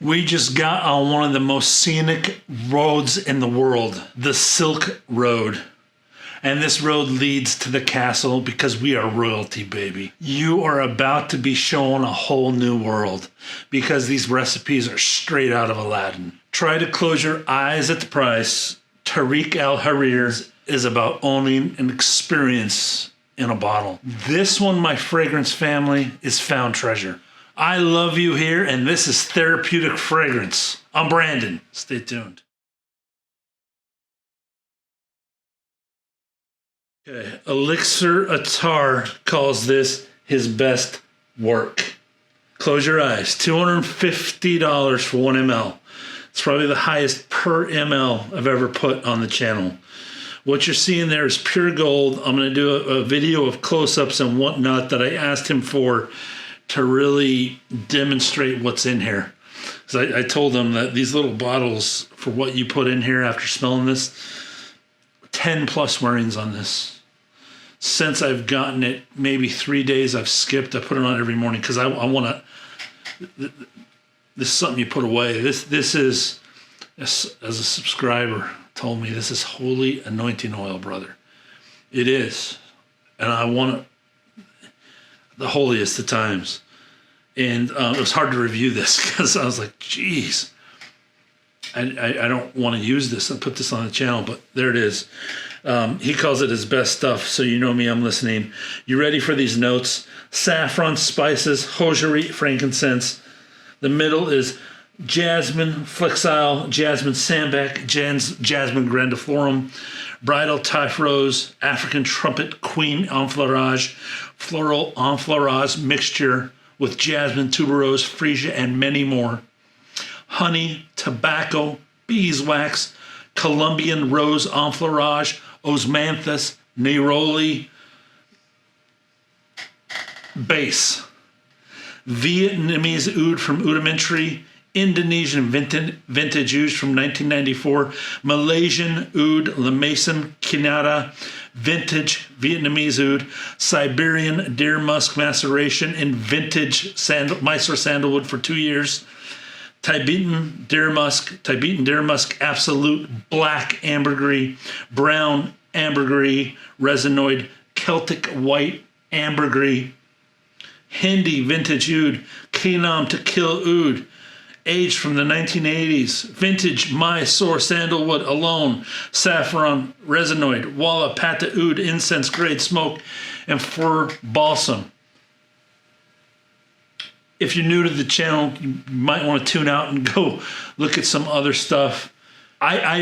We just got on one of the most scenic roads in the world, the Silk Road. And this road leads to the castle because we are royalty, baby. You are about to be shown a whole new world because these recipes are straight out of Aladdin. Try to close your eyes at the price. Tareeq Al Hareer is about owning an experience in a bottle. This one, my fragrance family, is found treasure. I love you here, and this is Therapeutic Fragrance. I'm Brandon. Stay tuned. Okay, Elixir Attar calls this his best work. Close your eyes. $250 for 1 ml. It's probably the highest per ml I've ever put on the channel. What you're seeing there is pure gold. I'm going to do a video of close-ups and whatnot that I asked him for to really demonstrate what's in here. Because I told him that these little bottles, for what you put in here after smelling this, 10 plus wearings on this. Since I've gotten it, maybe 3 days I've skipped. I put it on every morning because I want to. This is something you put away. This is, as a subscriber told me, this is holy anointing oil, brother. It is, and I want it the holiest of times. And it was hard to review this because I was like, geez, I don't want to use this and put this on the channel, but there it is. He calls it his best stuff, so you know me, I'm listening. You ready for these notes? Saffron, spices, hosiery, frankincense. The middle is jasmine flexile, jasmine sambac, jasmine grandiflorum, bridal typhus, African trumpet, queen enfleurage, floral enfleurage mixture with jasmine, tuberose, freesia, and many more. Honey, tobacco, beeswax, Colombian rose enfleurage, osmanthus, neroli, base. Vietnamese oud from Rudimentary, Indonesian vintage oud from 1994, Malaysian oud La Maison Kinada, vintage Vietnamese oud, Siberian deer musk maceration in vintage Mysore sandalwood for 2 years, Tibetan deer musk absolute black ambergris, brown ambergris, resinoid, Celtic white ambergris, Hindi vintage oud, Kinam to kill oud, aged from the 1980s, vintage Mysore sandalwood alone, saffron, resinoid, Walla Pata oud, incense grade smoke, and fir balsam. If you're new to the channel, you might want to tune out and go look at some other stuff. I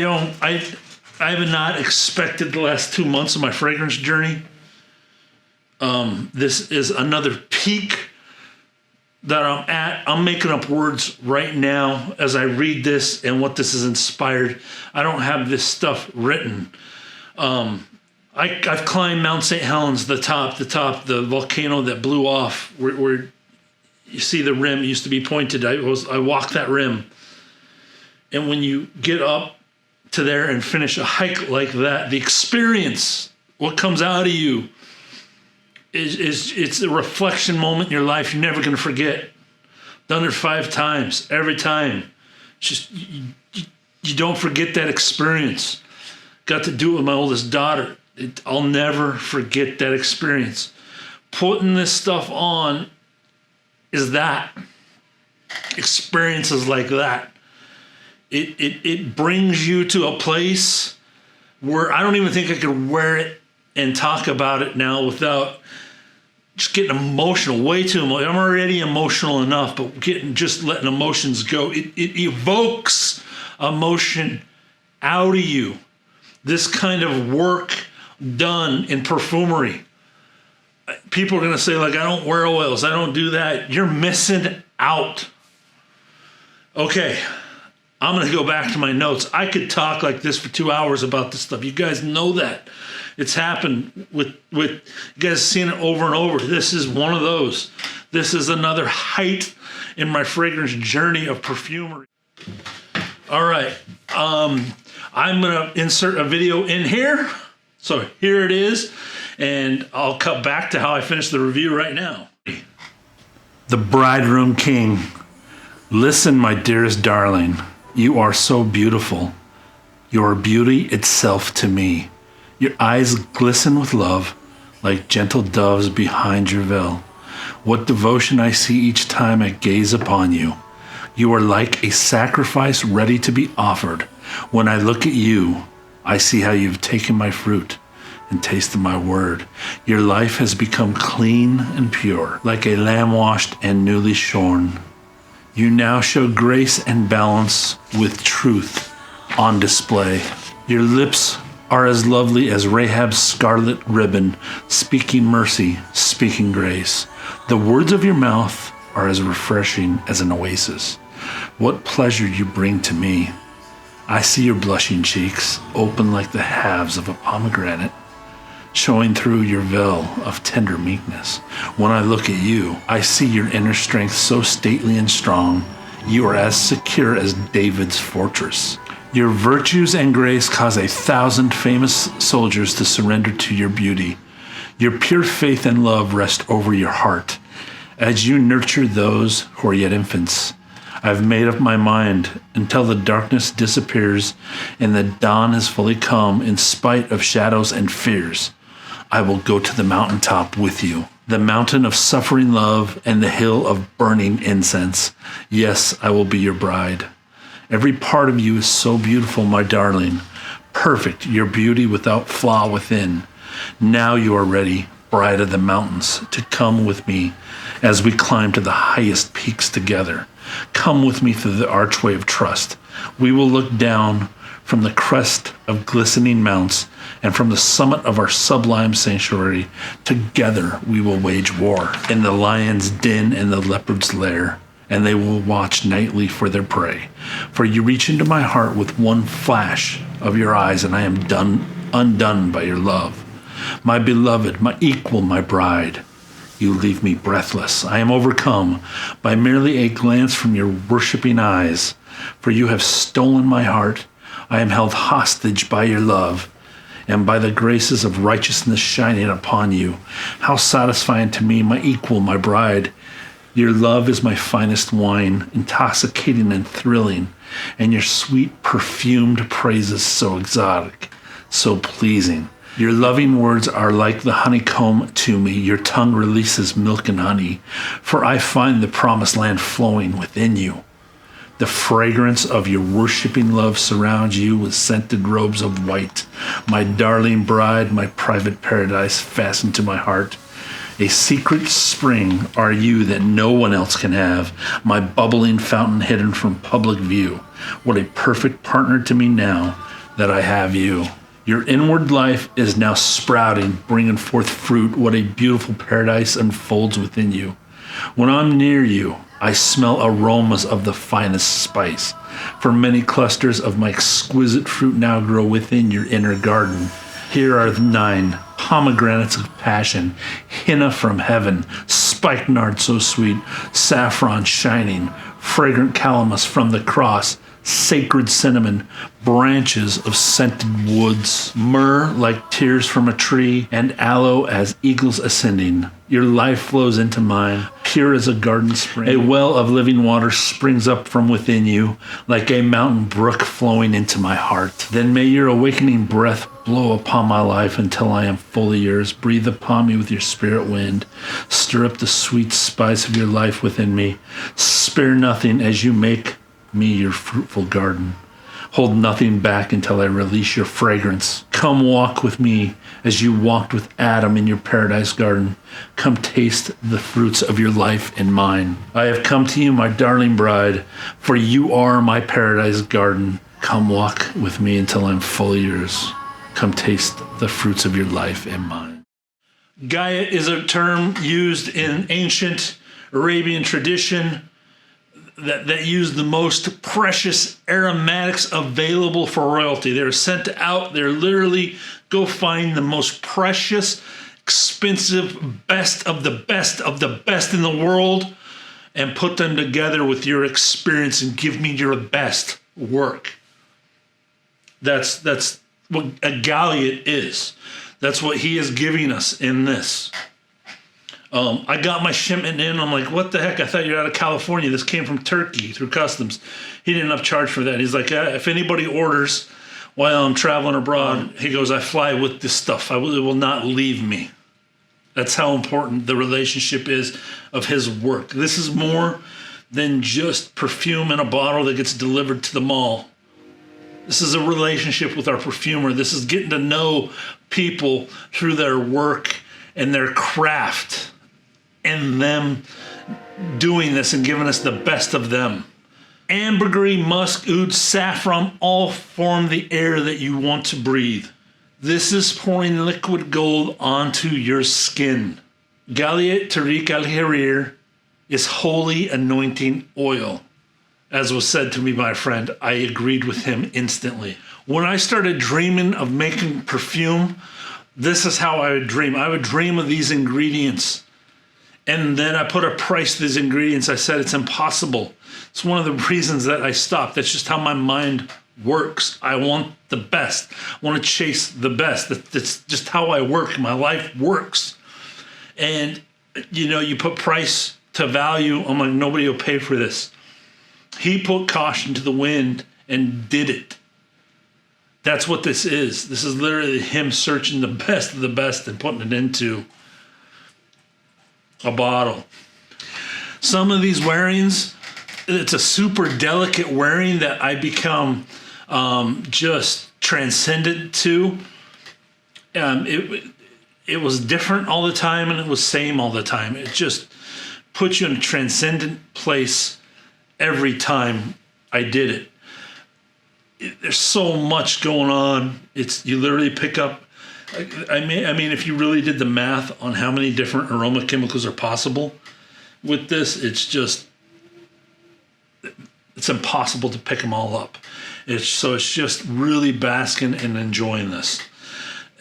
have not expected the last 2 months of my fragrance journey. This is another peak that I'm at. I'm making up words right now as I read this and what this is inspired. I don't have this stuff written. I've climbed Mount St. Helens, the the volcano that blew off, where you see the rim. It used to be pointed. I walked that rim. And when you get up to there and finish a hike like that, the experience, what comes out of you, it's a reflection moment in your life you're never going to forget. Done it 5 times. Every time. Just you don't forget that experience. Got to do it with my oldest daughter. I'll never forget that experience. Putting this stuff on is that. Experiences like that. It brings you to a place where I don't even think I could wear it and talk about it now without just getting emotional, way too emotional. I'm already emotional enough, but just letting emotions go. It evokes emotion out of you. This kind of work done in perfumery. People are going to say, like, I don't wear oils, I don't do that. You're missing out. Okay, I'm going to go back to my notes. I could talk like this for 2 hours about this stuff. You guys know that. It's happened with you guys seen it over and over. This is one of those. This is another height in my fragrance journey of perfumery. All right. I'm going to insert a video in here. So here it is. And I'll cut back to how I finished the review right now. The Bridegroom King. Listen, my dearest darling, you are so beautiful. You are beauty itself to me. Your eyes glisten with love, like gentle doves behind your veil. What devotion I see each time I gaze upon you. You are like a sacrifice ready to be offered. When I look at you, I see how you've taken my fruit and tasted my word. Your life has become clean and pure, like a lamb washed and newly shorn. You now show grace and balance with truth on display. Your lips are as lovely as Rahab's scarlet ribbon, speaking mercy, speaking grace. The words of your mouth are as refreshing as an oasis. What pleasure you bring to me. I see your blushing cheeks, open like the halves of a pomegranate, showing through your veil of tender meekness. When I look at you, I see your inner strength so stately and strong. You are as secure as David's fortress. Your virtues and grace cause 1,000 famous soldiers to surrender to your beauty. Your pure faith and love rest over your heart. As you nurture those who are yet infants, I've made up my mind until the darkness disappears and the dawn has fully come in spite of shadows and fears. I will go to the mountaintop with you, the mountain of suffering love and the hill of burning incense. Yes, I will be your bride. Every part of you is so beautiful, my darling. Perfect, your beauty without flaw within. Now you are ready, bride of the mountains, to come with me as we climb to the highest peaks together. Come with me through the archway of trust. We will look down from the crest of glistening mounts, and from the summit of our sublime sanctuary, together we will wage war in the lion's den and the leopard's lair, and they will watch nightly for their prey. For you reach into my heart with one flash of your eyes, and I am undone by your love. My beloved, my equal, my bride, you leave me breathless. I am overcome by merely a glance from your worshiping eyes, for you have stolen my heart. I am held hostage by your love and by the graces of righteousness shining upon you. How satisfying to me, my equal, my bride. Your love is my finest wine, intoxicating and thrilling, and your sweet perfumed praises so exotic, so pleasing. Your loving words are like the honeycomb to me. Your tongue releases milk and honey, for I find the promised land flowing within you. The fragrance of your worshiping love surrounds you with scented robes of white. My darling bride, my private paradise fastened to my heart. A secret spring are you that no one else can have, my bubbling fountain hidden from public view. What a perfect partner to me now that I have you. Your inward life is now sprouting, bringing forth fruit. What a beautiful paradise unfolds within you. When I'm near you, I smell aromas of the finest spice, for many clusters of my exquisite fruit now grow within your inner garden. Here are 9 pomegranates of passion, henna from heaven, spikenard so sweet, saffron shining, fragrant calamus from the cross, sacred cinnamon, branches of scented woods, myrrh like tears from a tree, and aloe as eagles ascending. Your life flows into mine, pure as a garden spring. A well of living water springs up from within you, like a mountain brook flowing into my heart. Then may your awakening breath blow upon my life until I am fully yours. Breathe upon me with your spirit wind. Stir up the sweet spice of your life within me. Spare nothing as you make me your fruitful garden. Hold nothing back until I release your fragrance. Come walk with me as you walked with Adam in your paradise garden. Come taste the fruits of your life and mine. I have come to you, my darling bride, for you are my paradise garden. Come walk with me until I'm fully yours. Come taste the fruits of your life and mine. Gaia is a term used in ancient Arabian tradition that use the most precious aromatics available for royalty. They're sent out. They're literally go find the most precious, expensive, best of the best of the best in the world and put them together with your experience and give me your best work. That's what a Ghaliyat is. That's what he is giving us in this. I got my shipment in. I'm like, what the heck? I thought you were out of California. This came from Turkey through customs. He didn't upcharge for that. He's like, if anybody orders while I'm traveling abroad, he goes, I fly with this stuff. It will not leave me. That's how important the relationship is of his work. This is more than just perfume in a bottle that gets delivered to the mall. This is a relationship with our perfumer. This is getting to know people through their work and their craft and them doing this and giving us the best of them. Ambergris, musk, ouds, saffron all form the air that you want to breathe. This is pouring liquid gold onto your skin. Glaliyat Tareeq Al Hareer is holy anointing oil. As was said to me by a friend, I agreed with him instantly. When I started dreaming of making perfume, this is how I would dream. I would dream of these ingredients. And then I put a price to these ingredients. I said, it's impossible. It's one of the reasons that I stopped. That's just how my mind works. I want the best. I want to chase the best. That's just how I work. My life works. And, you put price to value. I'm like, nobody will pay for this. He put caution to the wind and did it. That's what this is. This is literally him searching the best of the best and putting it into a bottle. Some of these wearings, it's a super delicate wearing that I become just transcendent to. It was different all the time and it was same all the time. It just puts you in a transcendent place every time I did it. There's so much going on. You literally pick up. I mean, if you really did the math on how many different aroma chemicals are possible with this, it's impossible to pick them all up. It's just really basking and enjoying this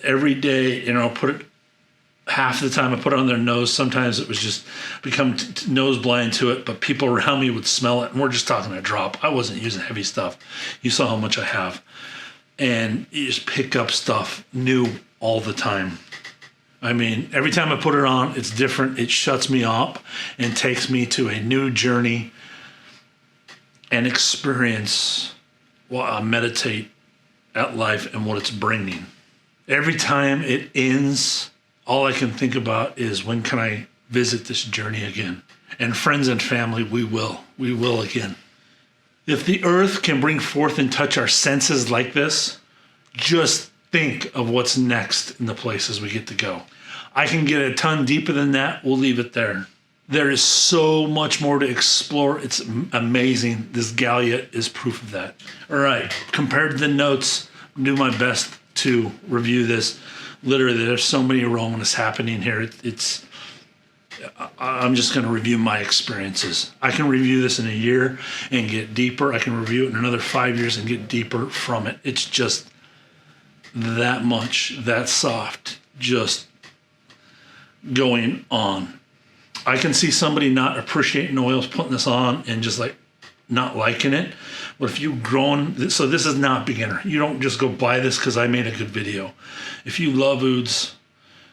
every day. Put it half the time I put it on their nose. Sometimes it was just become nose blind to it, but people around me would smell it. And we're just talking a drop. I wasn't using heavy stuff. You saw how much I have. And you just pick up stuff new all the time. I mean, every time I put it on, it's different. It shuts me up and takes me to a new journey and experience while I meditate at life and what it's bringing. Every time it ends, all I can think about is when can I visit this journey again? And friends and family, we will again. If the earth can bring forth and touch our senses like this, just think of what's next in the places we get to go. I can get a ton deeper than that. We'll leave it there. There is so much more to explore. It's amazing. This Ghaliyat is proof of that. All right, compared to the notes, I'll do my best to review this. Literally, there's so many aromas happening here. I'm just going to review my experiences. I can review this in a year and get deeper. I can review it in another 5 years and get deeper from it. It's just that much, that soft, just going on. I can see somebody not appreciating oils, putting this on and just like not liking it. But if you've grown, so this is not beginner. You don't just go buy this because I made a good video. If you love ouds,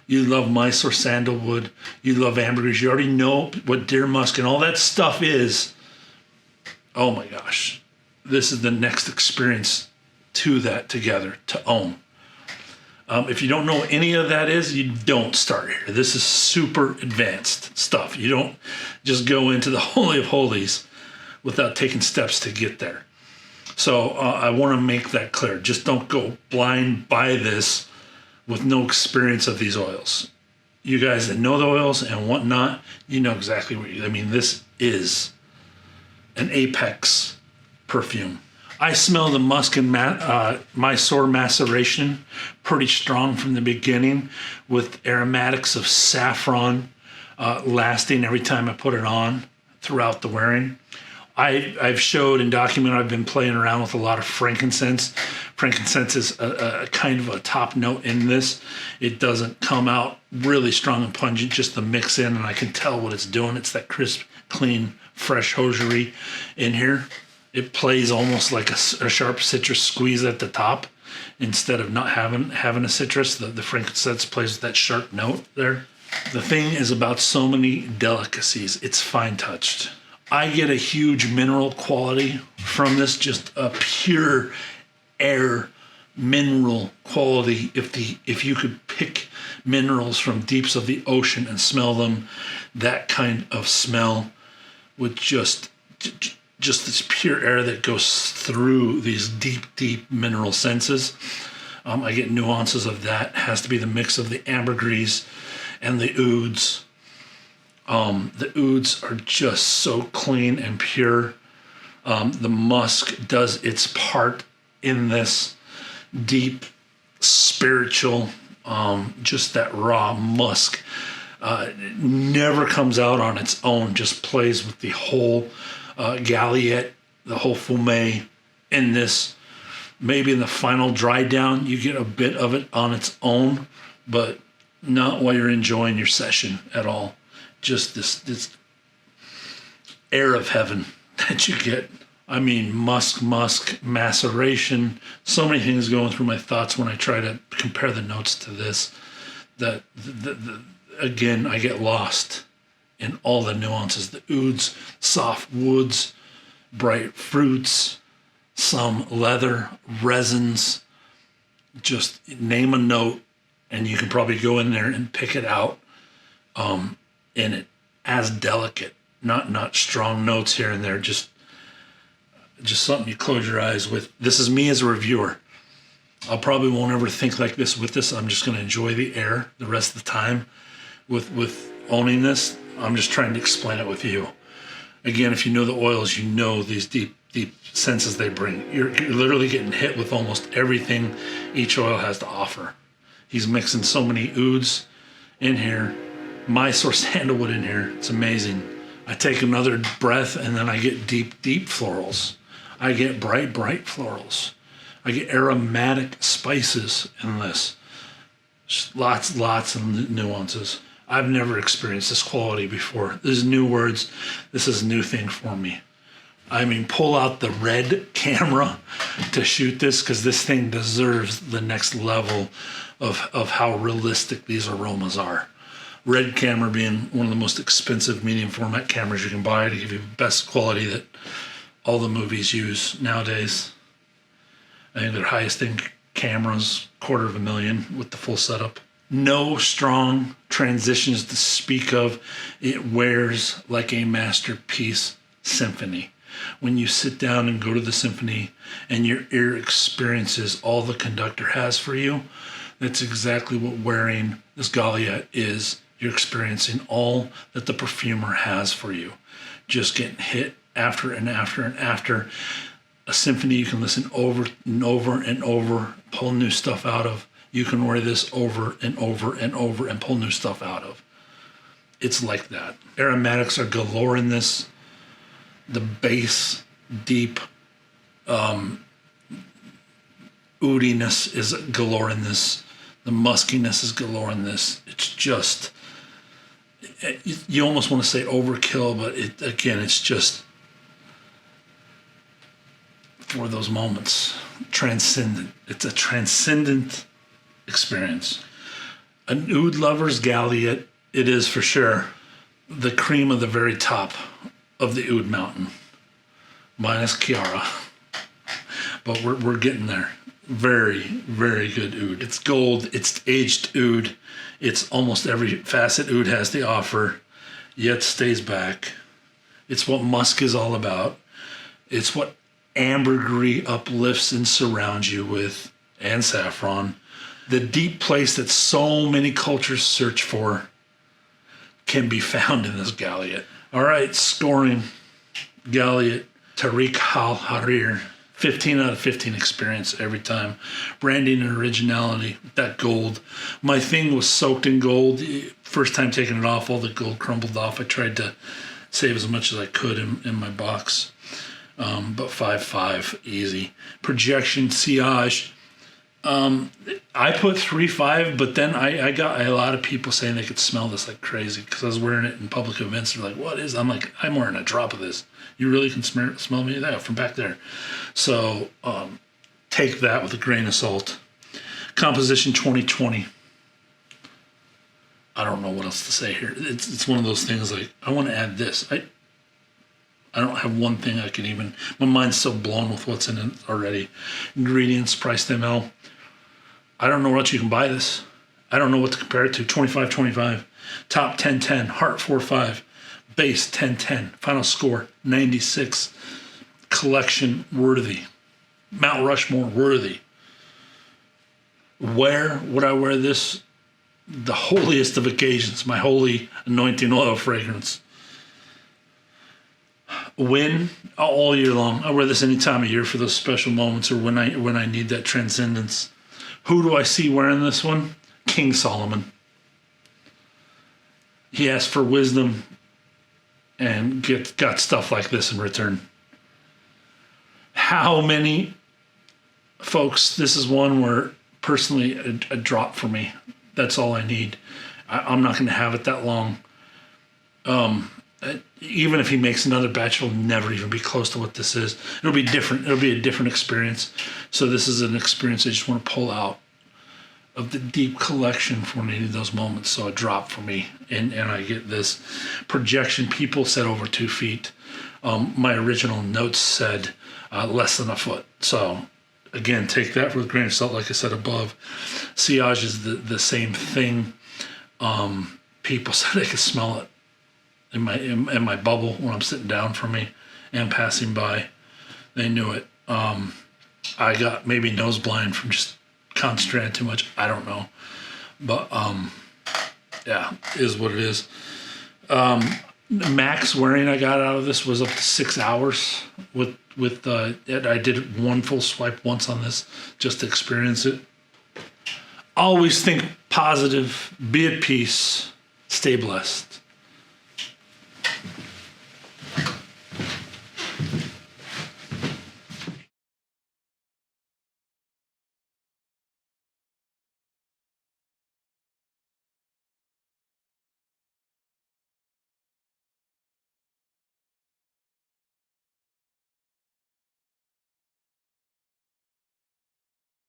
you love Mysore sandalwood, you love ambergris, you already know what deer musk and all that stuff is. Oh my gosh. This is the next experience to that together, to own. If you don't know what any of that is, you don't start here. This is super advanced stuff. You don't just go into the Holy of Holies without taking steps to get there. So I want to make that clear. Just don't go blind by this with no experience of these oils. You guys that know the oils and whatnot, you know exactly what I mean. This is an apex perfume. I smell the musk and Mysore maceration pretty strong from the beginning, with aromatics of saffron lasting every time I put it on throughout the wearing. I've showed and documented I've been playing around with a lot of frankincense. Frankincense is a kind of a top note in this. It doesn't come out really strong and pungent, just the mix in, and I can tell what it's doing. It's that crisp, clean, fresh hosiery in here. It plays almost like a sharp citrus squeeze at the top instead of not having a citrus. The frankincense plays with that sharp note there. The thing is about so many delicacies. It's fine touched. I get a huge mineral quality from this, just a pure air mineral quality. If you could pick minerals from deeps of the ocean and smell them, that kind of smell with just this pure air that goes through these deep mineral senses. I get nuances of that. It has to be the mix of the ambergris and the ouds. The ouds are just so clean and pure. The musk does its part in this deep spiritual, just that raw musk. It never comes out on its own, just plays with the whole Ghaliyat, the whole fume in this. Maybe in the final dry down, you get a bit of it on its own, but not while you're enjoying your session at all. Just this air of heaven that you get. I mean, musk, maceration, so many things going through my thoughts when I try to compare the notes to this, that again, I get lost in all the nuances. The ouds, soft woods, bright fruits, some leather, resins. Just name a note and you can probably go in there and pick it out in it as delicate, not strong notes here and there, just something you close your eyes with. This is me as a reviewer. I probably won't ever think like this with this. I'm just going to enjoy the air the rest of the time with owning this. I'm just trying to explain it with you. Again, if you know the oils, you know these deep senses they bring. You're literally getting hit with almost everything each oil has to offer. He's mixing so many ouds in here. Mysore sandalwood in here. It's amazing. I take another breath and then I get deep florals. I get bright florals. I get aromatic spices in this. Just lots of nuances. I've never experienced this quality before. This is new words. This is a new thing for me. I mean, pull out the red camera to shoot this, because this thing deserves the next level of how realistic these aromas are. Red camera being one of the most expensive medium format cameras you can buy to give you the best quality that all the movies use nowadays. I think their highest end cameras, $250,000 with the full setup. No strong transitions to speak of. It wears like a masterpiece symphony. When you sit down and go to the symphony and your ear experiences all the conductor has for you, that's exactly what wearing this Ghaliyat is. You're experiencing all that the perfumer has for you. Just getting hit after and after and after. A symphony you can listen over and over and over, pull new stuff out of. You can wear this over and over and over and pull new stuff out of. It's like that. Aromatics are galore in this. The bass, deep oudiness is galore in this. The muskiness is galore in this. It's just, you almost want to say overkill, but it's just for those moments. Transcendent. It's a transcendent experience. An oud lover's Ghaliyat, it is for sure the cream of the very top of the oud mountain, minus Kiara, but we're getting there. Very, very good oud. It's gold. It's aged oud. It's almost every facet oud has to offer, yet stays back. It's what musk is all about. It's what ambergris uplifts and surrounds you with, and saffron. The deep place that so many cultures search for can be found in this Ghaliyat. All right, scoring Glaliyat Tareeq Al Hareer. 15 out of 15 experience every time. Branding and originality, that gold. My thing was soaked in gold. First time taking it off, all the gold crumbled off. I tried to save as much as I could in my box. But 5.5, easy. Projection, sillage. I put 3.5, but then I got a lot of people saying they could smell this like crazy because I was wearing it in public events. They're like, what is? I'm like, I'm wearing a drop of this. You really can smell me that from back there. So take that with a grain of salt. Composition 2020. I don't know what else to say here. It's one of those things like, I want to add this. I don't have one thing I can even, my mind's so blown with what's in it already. Ingredients, price to ml. I don't know what else you can buy this. I don't know what to compare it to. 25-25. Top 10-10. Heart 4-5. Base 10-10. Final score 96. Collection worthy. Mount Rushmore worthy. Where would I wear this? The holiest of occasions. My holy anointing oil fragrance. When? All year long. I wear this any time of year for those special moments or when I need that transcendence. Who do I see wearing this one? King Solomon. He asked for wisdom and got stuff like this in return. How many folks, this is one where personally a drop for me. That's all I need. I'm not going to have it that long. Even if he makes another batch, it'll never even be close to what this is. It'll be different. It'll be a different experience. So this is an experience I just want to pull out of the deep collection for when I need those moments. So a drop for me. And I get this projection. People said over 2 feet. My original notes said less than a foot. So again, take that with a grain of salt. Like I said above, sillage is the same thing. People said they could smell it in my bubble when I'm sitting down from me and passing by. They knew it. I got maybe nose blind from just concentrating too much. I don't know, but yeah, is what it is. Max wearing I got out of this was up to 6 hours with I did one full swipe once on this just to experience it. Always think positive, be at peace, stay blessed.